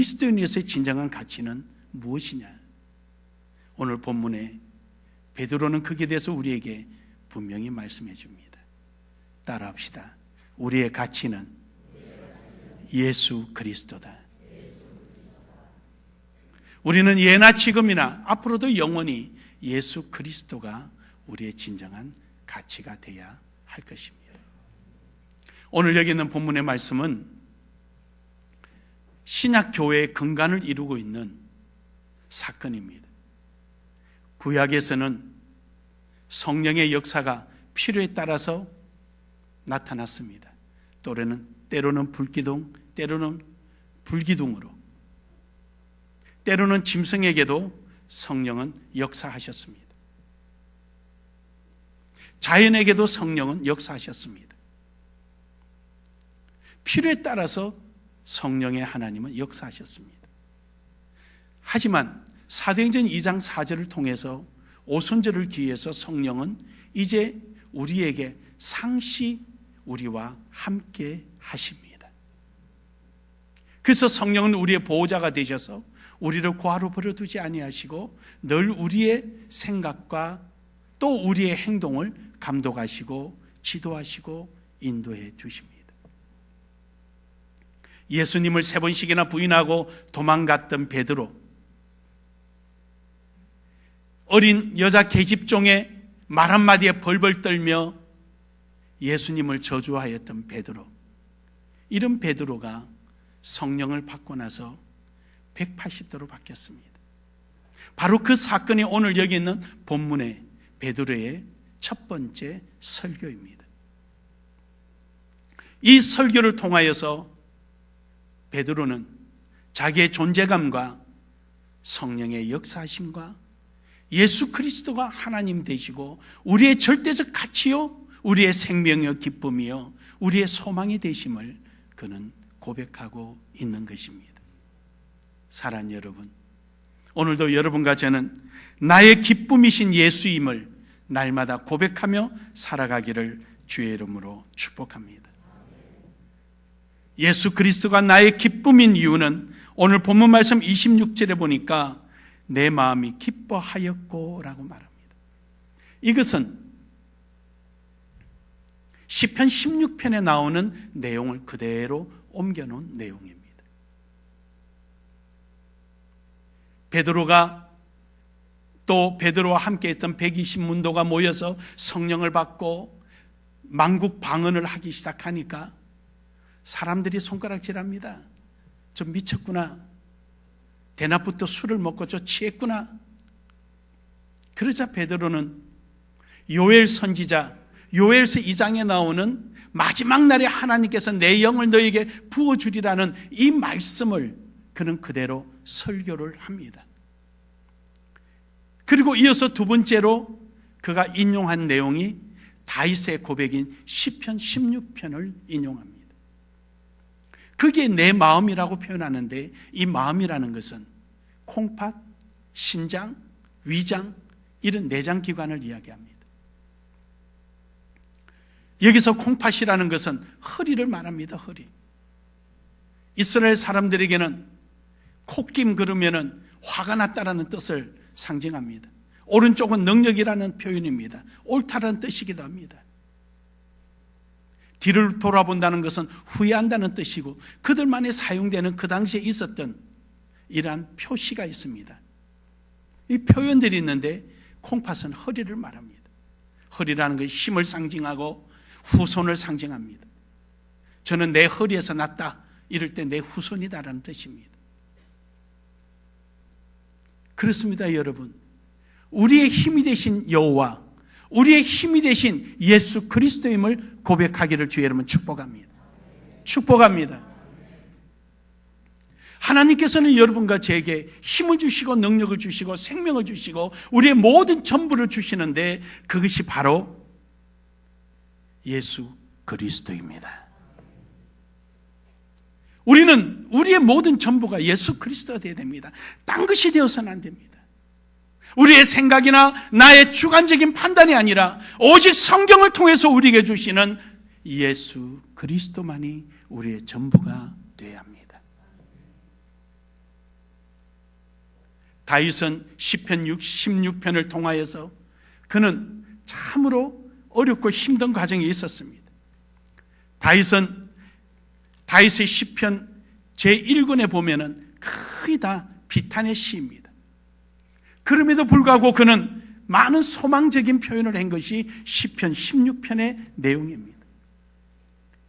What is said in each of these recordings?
그리스도인에서의 진정한 가치는 무엇이냐? 오늘 본문에 베드로는 거기에 대해서 우리에게 분명히 말씀해 줍니다. 따라합시다. 우리의 가치는 예수 그리스도다. 우리는 예나 지금이나 앞으로도 영원히 예수 그리스도가 우리의 진정한 가치가 되어야 할 것입니다. 오늘 여기 있는 본문의 말씀은 신약교회의 근간을 이루고 있는 사건입니다. 구약에서는 성령의 역사가 필요에 따라서 나타났습니다. 때로는 불기둥, 때로는 불기둥으로, 때로는 짐승에게도 성령은 역사하셨습니다. 자연에게도 성령은 역사하셨습니다. 필요에 따라서 성령의 하나님은 역사하셨습니다. 하지만 사도행전 2장 4절을 통해서 오순절을 기해서 성령은 이제 우리에게 상시 우리와 함께 하십니다. 그래서 성령은 우리의 보호자가 되셔서 우리를 고아로 버려두지 아니하시고 늘 우리의 생각과 또 우리의 행동을 감독하시고 지도하시고 인도해 주십니다. 예수님을 3번씩이나 부인하고 도망갔던 베드로, 어린 여자 계집종의 말 한마디에 벌벌 떨며 예수님을 저주하였던 베드로, 이런 베드로가 성령을 받고 나서 180도로 바뀌었습니다. 바로 그 사건이 오늘 여기 있는 본문의 베드로의 첫 번째 설교입니다. 이 설교를 통하여서 베드로는 자기의 존재감과 성령의 역사하심과 예수 그리스도가 하나님 되시고 우리의 절대적 가치요, 우리의 생명이요 기쁨이요 우리의 소망이 되심을 그는 고백하고 있는 것입니다. 사랑하는 여러분, 오늘도 여러분과 저는 나의 기쁨이신 예수임을 날마다 고백하며 살아가기를 주의 이름으로 축복합니다. 예수 그리스도가 나의 기쁨인 이유는 오늘 본문 말씀 26절에 보니까 내 마음이 기뻐하였고 라고 말합니다. 이것은 시편 16편에 나오는 내용을 그대로 옮겨놓은 내용입니다. 베드로가 또 베드로와 함께 했던 120문도가 모여서 성령을 받고 만국 방언을 하기 시작하니까 사람들이 손가락질합니다. 저 미쳤구나. 대낮부터 술을 먹고 저 취했구나. 그러자 베드로는 요엘 선지자 요엘서 2장에 나오는 마지막 날에 하나님께서 내 영을 너에게 부어주리라는 이 말씀을 그는 그대로 설교를 합니다. 그리고 이어서 두 번째로 그가 인용한 내용이 다윗의 고백인 시편 16편을 인용합니다. 그게 내 마음이라고 표현하는데 이 마음이라는 것은 콩팥, 신장, 위장 이런 내장기관을 이야기합니다. 여기서 콩팥이라는 것은 허리를 말합니다. 허리. 이스라엘 사람들에게는 콧김 그러면은 화가 났다라는 뜻을 상징합니다. 오른쪽은 능력이라는 표현입니다. 옳다라는 뜻이기도 합니다. 뒤를 돌아본다는 것은 후회한다는 뜻이고 그들만이 사용되는 그 당시에 있었던 이러한 표시가 있습니다. 이 표현들이 있는데 콩팥은 허리를 말합니다. 허리라는 것이 힘을 상징하고 후손을 상징합니다. 저는 내 허리에서 났다 이럴 때 내 후손이다라는 뜻입니다. 그렇습니다, 여러분. 우리의 힘이 되신 여호와, 우리의 힘이 되신 예수 그리스도임을 고백하기를 주의 여러분 축복합니다. 축복합니다. 하나님께서는 여러분과 제게 힘을 주시고 능력을 주시고 생명을 주시고 우리의 모든 전부를 주시는데 그것이 바로 예수 그리스도입니다. 우리는 우리의 모든 전부가 예수 그리스도가 되어야 됩니다. 딴 것이 되어서는 안 됩니다. 우리의 생각이나 나의 주관적인 판단이 아니라 오직 성경을 통해서 우리에게 주시는 예수 그리스도만이 우리의 전부가 되어야 합니다. 다윗은 시편 16편을 통하여서 그는 참으로 어렵고 힘든 과정이 있었습니다. 다윗은 다윗의 시편 제1권에 보면은 거의 다 비탄의 시입니다. 그럼에도 불구하고 그는 많은 소망적인 표현을 한 것이 시편 16편의 내용입니다.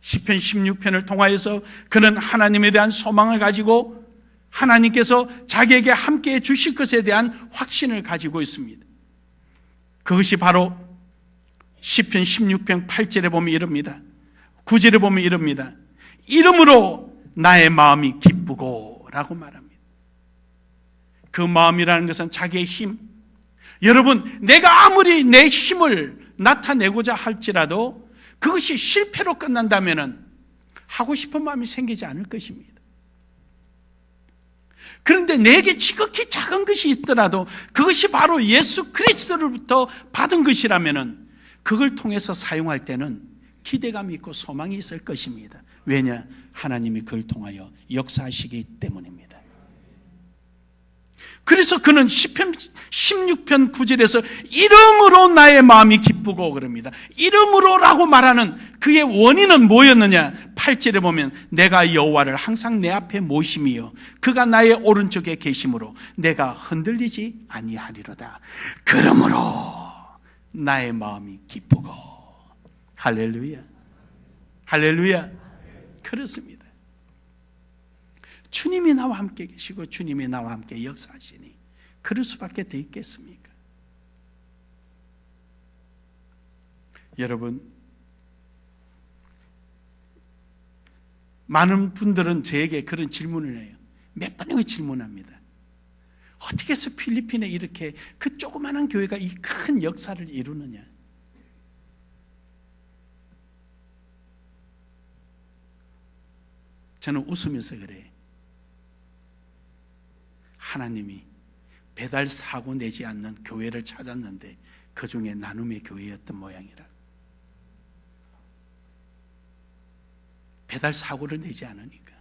시편 16편을 통하여서 그는 하나님에 대한 소망을 가지고 하나님께서 자기에게 함께해 주실 것에 대한 확신을 가지고 있습니다. 그것이 바로 시편 16편 8절에 보면 이럽니다. 9절에 보면 이럽니다. 이름으로 나의 마음이 기쁘고 라고 말합니다. 그 마음이라는 것은 자기의 힘. 여러분, 내가 아무리 내 힘을 나타내고자 할지라도 그것이 실패로 끝난다면 하고 싶은 마음이 생기지 않을 것입니다. 그런데 내게 지극히 작은 것이 있더라도 그것이 바로 예수 그리스도로부터 받은 것이라면 그걸 통해서 사용할 때는 기대감이 있고 소망이 있을 것입니다. 왜냐? 하나님이 그걸 통하여 역사하시기 때문입니다. 그래서 그는 시편 16편 9절에서 이름으로 나의 마음이 기쁘고 그럽니다. 이름으로라고 말하는 그의 원인은 뭐였느냐? 8절에 보면 내가 여호와를 항상 내 앞에 모심이요 그가 나의 오른쪽에 계심으로 내가 흔들리지 아니하리로다. 그러므로 나의 마음이 기쁘고. 할렐루야, 할렐루야. 그렇습니다. 주님이 나와 함께 계시고 주님이 나와 함께 역사하시니 그럴 수밖에 더 있겠습니까? 여러분, 많은 분들은 저에게 그런 질문을 해요. 몇 번이고 질문합니다. 어떻게 해서 필리핀에 이렇게 그 조그마한 교회가 이 큰 역사를 이루느냐? 저는 웃으면서 그래요. 하나님이 배달 사고 내지 않는 교회를 찾았는데 그 중에 나눔의 교회였던 모양이라. 배달 사고를 내지 않으니까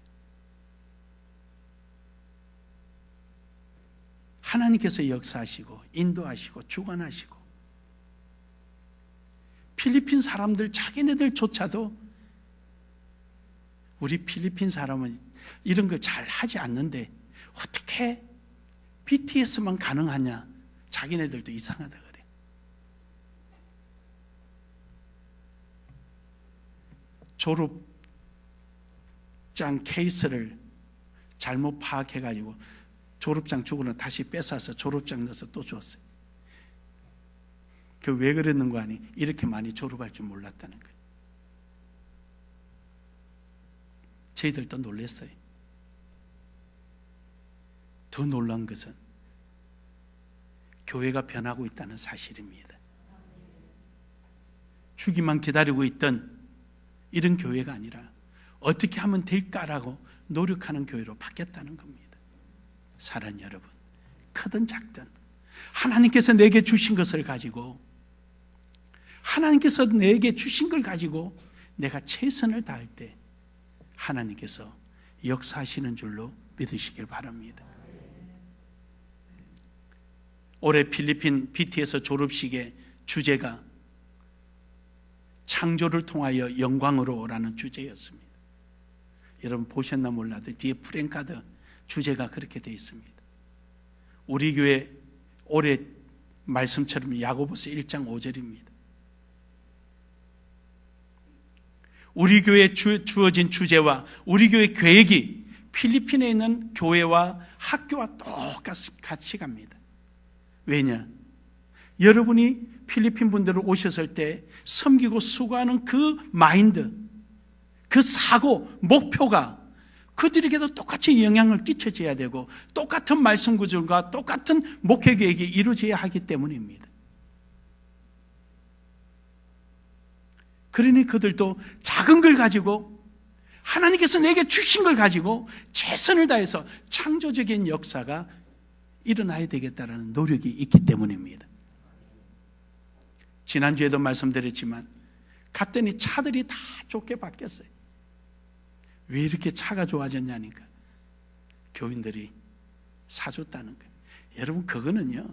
하나님께서 역사하시고 인도하시고 주관하시고 필리핀 사람들 자기네들조차도 우리 필리핀 사람은 이런 거 잘 하지 않는데 어떻게 BTS만 가능하냐? 자기네들도 이상하다 그래. 졸업장 케이스를 잘못 파악해가지고 졸업장 주고는 다시 뺏어서 졸업장 넣어서 또 줬어요. 그 왜 그랬는 거 아니? 이렇게 많이 졸업할 줄 몰랐다는 거예요. 저희들도 놀랐어요. 더 놀란 것은 교회가 변하고 있다는 사실입니다. 주기만 기다리고 있던 이런 교회가 아니라 어떻게 하면 될까라고 노력하는 교회로 바뀌었다는 겁니다. 사랑하는 여러분, 크든 작든 하나님께서 내게 주신 것을 가지고 하나님께서 내게 주신 걸 가지고 내가 최선을 다할 때 하나님께서 역사하시는 줄로 믿으시길 바랍니다. 올해 필리핀 BTS 졸업식의 주제가 창조를 통하여 영광으로라는 주제였습니다. 여러분 보셨나 몰라도 뒤에 프랭카드 주제가 그렇게 되어 있습니다. 우리 교회 올해 말씀처럼 야고보서 1장 5절입니다. 우리 교회에 주어진 주제와 우리 교회 계획이 필리핀에 있는 교회와 학교와 똑같이 갑니다. 왜냐? 여러분이 필리핀 분들을 오셨을 때 섬기고 수고하는 그 마인드, 그 사고, 목표가 그들에게도 똑같이 영향을 끼쳐줘야 되고 똑같은 말씀 구절과 똑같은 목회 계획이 이루어져야 하기 때문입니다. 그러니 그들도 작은 걸 가지고 하나님께서 내게 주신 걸 가지고 최선을 다해서 창조적인 역사가 일어나야 되겠다는 노력이 있기 때문입니다. 지난주에도 말씀드렸지만 갔더니 차들이 다 좋게 바뀌었어요. 왜 이렇게 차가 좋아졌냐니까 교인들이 사줬다는 거예요. 여러분, 그거는요,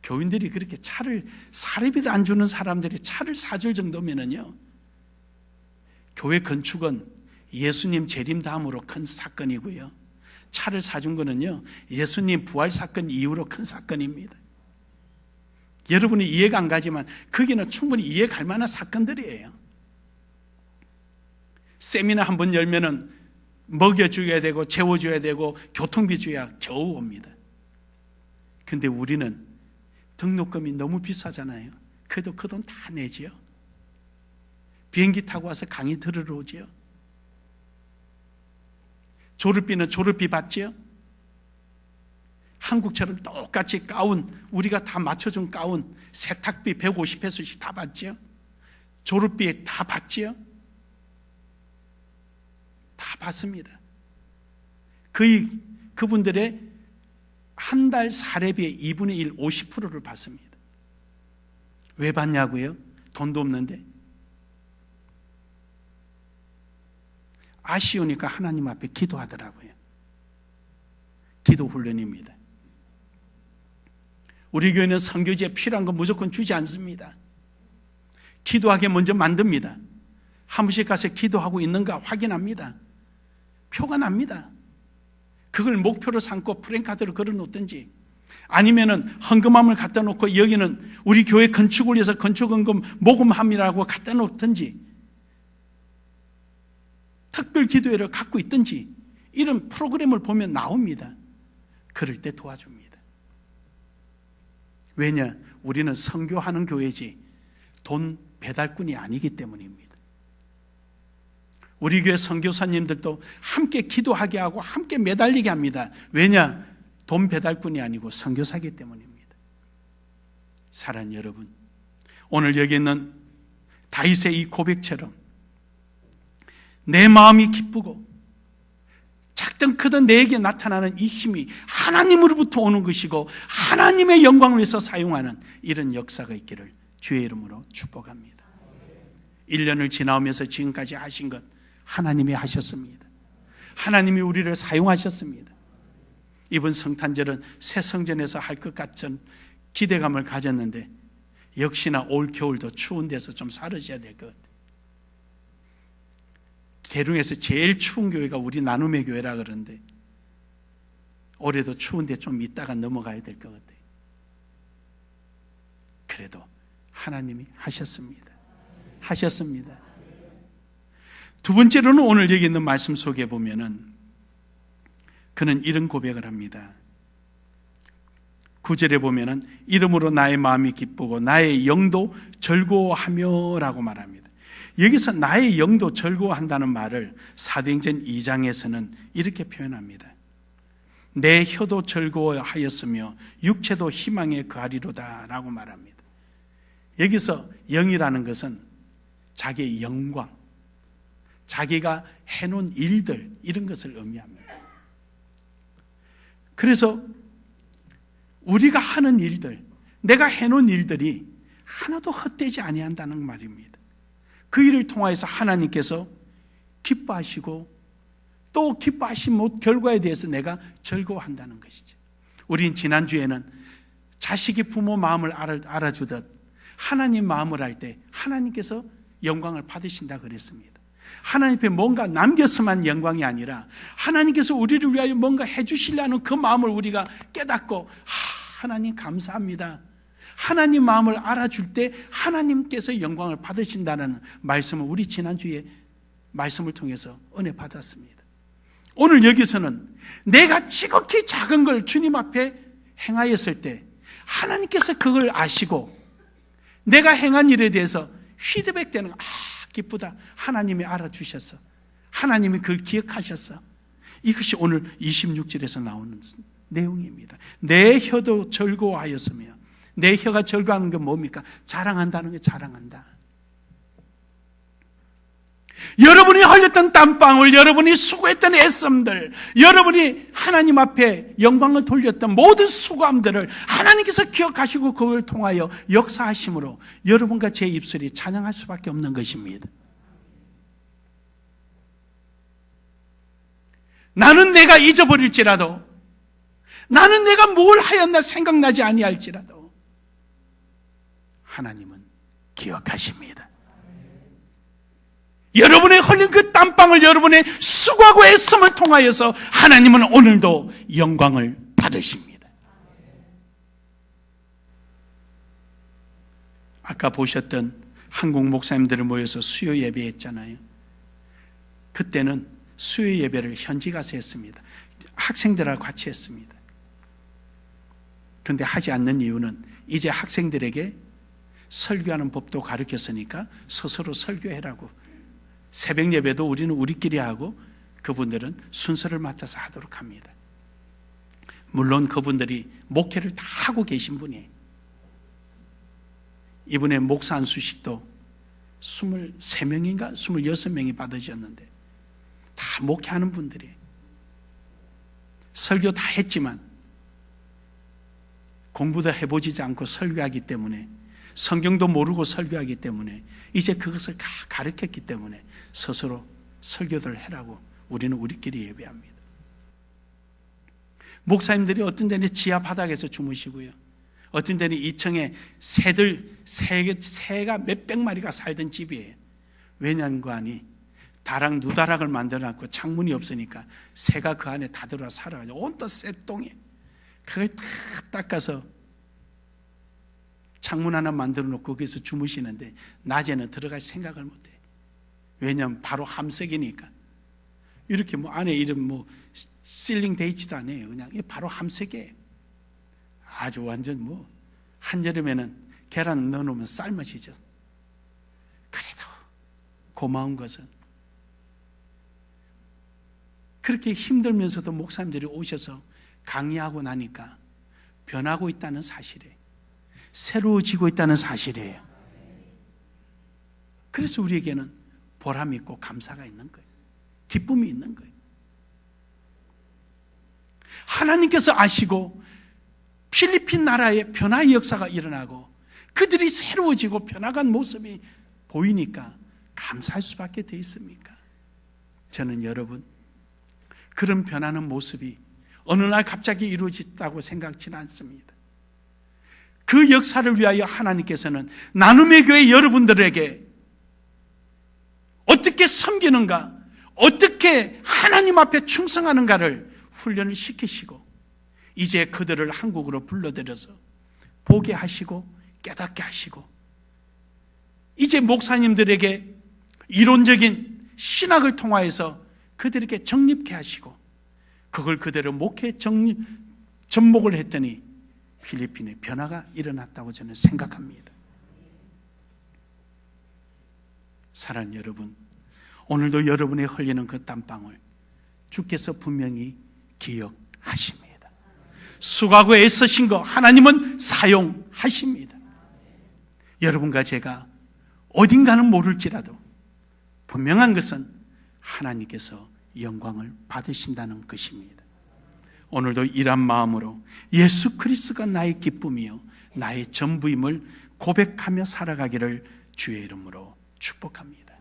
교인들이 그렇게 차를, 사례비도 안 주는 사람들이 차를 사줄 정도면은요, 교회 건축은 예수님 재림 다음으로 큰 사건이고요, 차를 사준 거는요, 예수님 부활 사건 이후로 큰 사건입니다. 여러분이 이해가 안 가지만 거기는 충분히 이해 갈 만한 사건들이에요. 세미나 한 번 열면은 먹여줘야 되고 재워줘야 되고 교통비 줘야 겨우 옵니다. 근데 우리는 등록금이 너무 비싸잖아요. 그래도 그 돈 다 내지요. 비행기 타고 와서 강의 들으러 오지요. 졸업비는 졸업비 받지요. 한국처럼 똑같이 가운, 우리가 다 맞춰준 가운, 세탁비 150페소씩 다 받지요. 졸업비 다 받지요. 다 받습니다. 그분들의 한 달 사례비의 2분의 1, 50%를 받습니다. 왜 받냐고요? 돈도 없는데. 아쉬우니까 하나님 앞에 기도하더라고요. 기도 훈련입니다. 우리 교회는 선교지에 필요한 거 무조건 주지 않습니다. 기도하게 먼저 만듭니다. 한 번씩 가서 기도하고 있는가 확인합니다. 표가 납니다. 그걸 목표로 삼고 프랭카드로 걸어놓든지, 아니면은 헌금함을 갖다 놓고 여기는 우리 교회 건축을 위해서 건축헌금 모금함이라고 갖다 놓든지, 특별 기도회를 갖고 있든지, 이런 프로그램을 보면 나옵니다. 그럴 때 도와줍니다. 왜냐? 우리는 선교하는 교회지 돈 배달꾼이 아니기 때문입니다. 우리 교회 선교사님들도 함께 기도하게 하고 함께 매달리게 합니다. 왜냐? 돈 배달꾼이 아니고 선교사이기 때문입니다. 사랑하는 여러분, 오늘 여기 있는 다윗의 이 고백처럼 내 마음이 기쁘고 작든 크든 내게 나타나는 이 힘이 하나님으로부터 오는 것이고 하나님의 영광을 위해서 사용하는 이런 역사가 있기를 주의 이름으로 축복합니다. 1년을 지나오면서 지금까지 하신 것 하나님이 하셨습니다. 하나님이 우리를 사용하셨습니다. 이번 성탄절은 새 성전에서 할 것 같은 기대감을 가졌는데 역시나 올 겨울도 추운 데서 좀 사라져야 될 것 같아요. 계룡에서 제일 추운 교회가 우리 나눔의 교회라 그러는데 올해도 추운데 좀 있다가 넘어가야 될 것 같아요. 그래도 하나님이 하셨습니다. 하셨습니다. 두 번째로는 오늘 여기 있는 말씀 속에 보면은 그는 이런 고백을 합니다. 9절에 보면은 이름으로 나의 마음이 기쁘고 나의 영도 즐거워하며 라고 말합니다. 여기서 나의 영도 즐거워한다는 말을 사도행전 2장에서는 이렇게 표현합니다. 내 혀도 즐거워하였으며 육체도 희망에 거하리로다 라고 말합니다. 여기서 영이라는 것은 자기의 영광, 자기가 해놓은 일들, 이런 것을 의미합니다. 그래서 우리가 하는 일들, 내가 해놓은 일들이 하나도 헛되지 아니한다는 말입니다. 그 일을 통하여서 하나님께서 기뻐하시고 또 기뻐하신 결과에 대해서 내가 즐거워한다는 것이죠. 우린 지난주에는 자식이 부모 마음을 알아주듯 하나님 마음을 알 때 하나님께서 영광을 받으신다 그랬습니다. 하나님 앞에 뭔가 남겼으면 영광이 아니라 하나님께서 우리를 위하여 뭔가 해주시려는 그 마음을 우리가 깨닫고 하나님 감사합니다. 하나님 마음을 알아줄 때 하나님께서 영광을 받으신다는 말씀을 우리 지난주에 말씀을 통해서 은혜 받았습니다. 오늘 여기서는 내가 지극히 작은 걸 주님 앞에 행하였을 때 하나님께서 그걸 아시고 내가 행한 일에 대해서 피드백되는 기쁘다. 하나님이 알아주셨어. 하나님이 그걸 기억하셨어. 이것이 오늘 26절에서 나오는 내용입니다. 내 혀도 즐거워하였으며, 내 혀가 즐거워하는 게 뭡니까? 자랑한다는 게 자랑한다. 여러분이 흘렸던 땀방울, 여러분이 수고했던 애씀들, 여러분이 하나님 앞에 영광을 돌렸던 모든 수고함들을 하나님께서 기억하시고 그걸 통하여 역사하심으로 여러분과 제 입술이 찬양할 수밖에 없는 것입니다. 나는 내가 잊어버릴지라도, 나는 내가 뭘 하였나 생각나지 아니할지라도 하나님은 기억하십니다. 여러분의 흘린 그 땀방울, 여러분의 수고하고 애씀을 통하여서 하나님은 오늘도 영광을 받으십니다. 아까 보셨던 한국 목사님들을 모여서 수요 예배했잖아요. 그때는 수요 예배를 현지 가서 했습니다. 학생들하고 같이 했습니다. 그런데 하지 않는 이유는 이제 학생들에게 설교하는 법도 가르쳤으니까 스스로 설교해라고. 새벽 예배도 우리는 우리끼리 하고 그분들은 순서를 맡아서 하도록 합니다. 물론 그분들이 목회를 다 하고 계신 분이에요. 이번에 목사 안수식도 23명인가 26명이 받으셨는데 다 목회하는 분들이에요. 설교 다 했지만 공부도 해보지 않고 설교하기 때문에, 성경도 모르고 설교하기 때문에, 이제 그것을 다 가르쳤기 때문에 스스로 설교를 해라고 우리는 우리끼리 예배합니다. 목사님들이 어떤 데는 지하 바닥에서 주무시고요, 어떤 데는 2층에 새가 몇백 마리가 살던 집이에요. 왜냐는 거 아니? 다락 누다락을 만들어놨고 창문이 없으니까 새가 그 안에 다 들어와 살아가지고 온통 쇠똥에 그걸 다 닦아서 창문 하나 만들어 놓고 거기서 주무시는데 낮에는 들어갈 생각을 못해. 왜냐하면 바로 함석이니까. 이렇게 뭐 안에 이런 뭐 실링 돼 있지도 않아요. 그냥 바로 함석이에요. 아주 완전 뭐 한여름에는 계란 넣어놓으면 삶아지죠. 그래도 고마운 것은 그렇게 힘들면서도 목사님들이 오셔서 강의하고 나니까 변하고 있다는 사실이에요. 새로워지고 있다는 사실이에요. 그래서 우리에게는 보람이 있고 감사가 있는 거예요. 기쁨이 있는 거예요. 하나님께서 아시고 필리핀 나라의 변화의 역사가 일어나고 그들이 새로워지고 변화간 모습이 보이니까 감사할 수밖에 돼 있습니까? 저는 여러분, 그런 변하는 모습이 어느 날 갑자기 이루어졌다고 생각지는 않습니다. 그 역사를 위하여 하나님께서는 나눔의 교회 여러분들에게 어떻게 섬기는가, 어떻게 하나님 앞에 충성하는가를 훈련을 시키시고 이제 그들을 한국으로 불러들여서 보게 하시고 깨닫게 하시고 이제 목사님들에게 이론적인 신학을 통하여서 그들에게 정립케 하시고 그걸 그대로 목회 접목을 했더니 필리핀에 변화가 일어났다고 저는 생각합니다. 사랑하는 여러분, 오늘도 여러분의 흘리는 그 땀방울 주께서 분명히 기억하십니다. 수고하고 애쓰신 거 하나님은 사용하십니다. 여러분과 제가 어딘가는 모를지라도 분명한 것은 하나님께서 영광을 받으신다는 것입니다. 오늘도 이런 마음으로 예수 그리스도가 나의 기쁨이요 나의 전부임을 고백하며 살아가기를 주의 이름으로 축복합니다.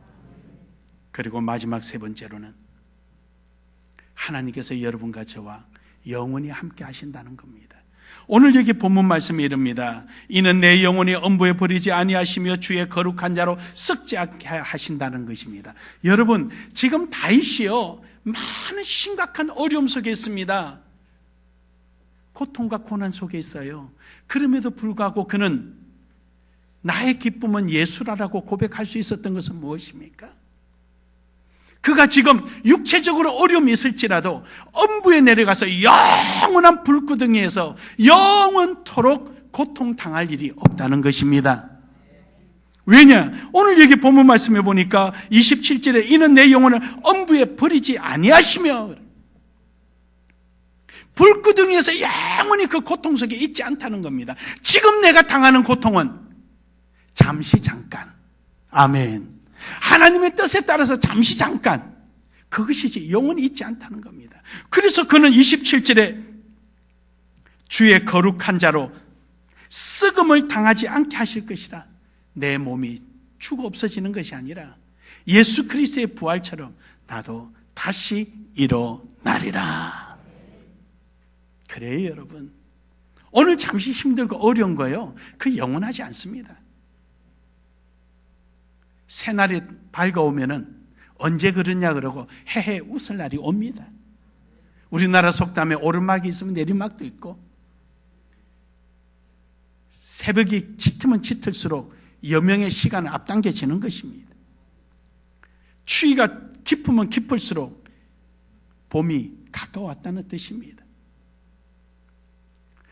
그리고 마지막 세 번째로는 하나님께서 여러분과 저와 영원히 함께 하신다는 겁니다. 오늘 여기 본문 말씀이 이릅니다. 이는 내 영혼이 엄부에 버리지 아니하시며 주의 거룩한 자로 썩지 않게 하신다는 것입니다. 여러분, 지금 다윗이요 많은 심각한 어려움 속에 있습니다. 고통과 고난 속에 있어요. 그럼에도 불구하고 그는 나의 기쁨은 예수라라고 고백할 수 있었던 것은 무엇입니까? 그가 지금 육체적으로 어려움이 있을지라도 엄부에 내려가서 영원한 불구덩이에서 영원토록 고통당할 일이 없다는 것입니다. 왜냐? 오늘 여기 본문 말씀해 보니까 27절에 이는 내 영혼을 엄부에 버리지 아니하시며, 불구덩이에서 영원히 그 고통 속에 있지 않다는 겁니다. 지금 내가 당하는 고통은 잠시 잠깐, 아멘, 하나님의 뜻에 따라서 잠시 잠깐, 그것이지 영원히 있지 않다는 겁니다. 그래서 그는 27절에 주의 거룩한 자로 썩음을 당하지 않게 하실 것이라. 내 몸이 죽어 없어지는 것이 아니라 예수 그리스도의 부활처럼 나도 다시 일어나리라. 그래요, 여러분. 오늘 잠시 힘들고 어려운 거요, 그 영원하지 않습니다. 새날이 밝아오면은 언제 그러냐 그러고 해해 웃을 날이 옵니다. 우리나라 속담에 오르막이 있으면 내리막도 있고, 새벽이 짙으면 짙을수록 여명의 시간은 앞당겨지는 것입니다. 추위가 깊으면 깊을수록 봄이 가까웠다는 뜻입니다.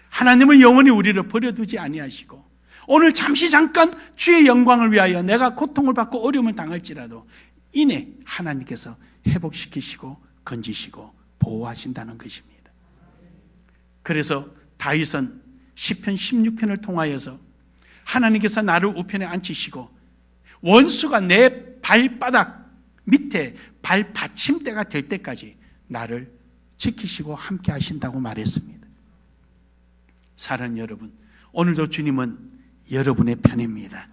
하나님은 영원히 우리를 버려두지 아니하시고, 오늘 잠깐 주의 영광을 위하여 내가 고통을 받고 어려움을 당할지라도 이내 하나님께서 회복시키시고 건지시고 보호하신다는 것입니다. 그래서 다윗은 시편 16편을 통하여서 하나님께서 나를 우편에 앉히시고 원수가 내 발바닥 밑에 발 받침대가 될 때까지 나를 지키시고 함께 하신다고 말했습니다. 사랑하는 여러분, 오늘도 주님은 여러분의 편입니다.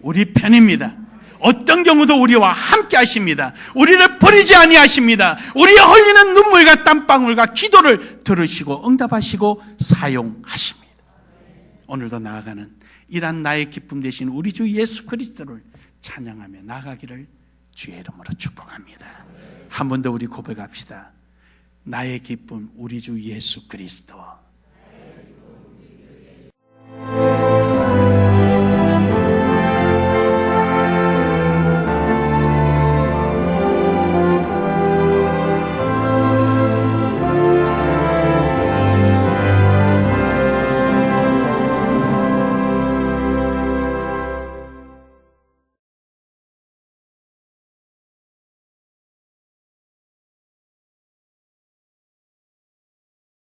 우리 편입니다. 어떤 경우도 우리와 함께 하십니다. 우리를 버리지 아니하십니다. 우리의 흘리는 눈물과 땀방울과 기도를 들으시고 응답하시고 사용하십니다. 오늘도 나아가는 이러한 나의 기쁨 되신 우리 주 예수 그리스도를 찬양하며 나아가기를 주의 이름으로 축복합니다. 한 번 더 우리 고백합시다. 나의 기쁨 우리 주 예수 그리스도.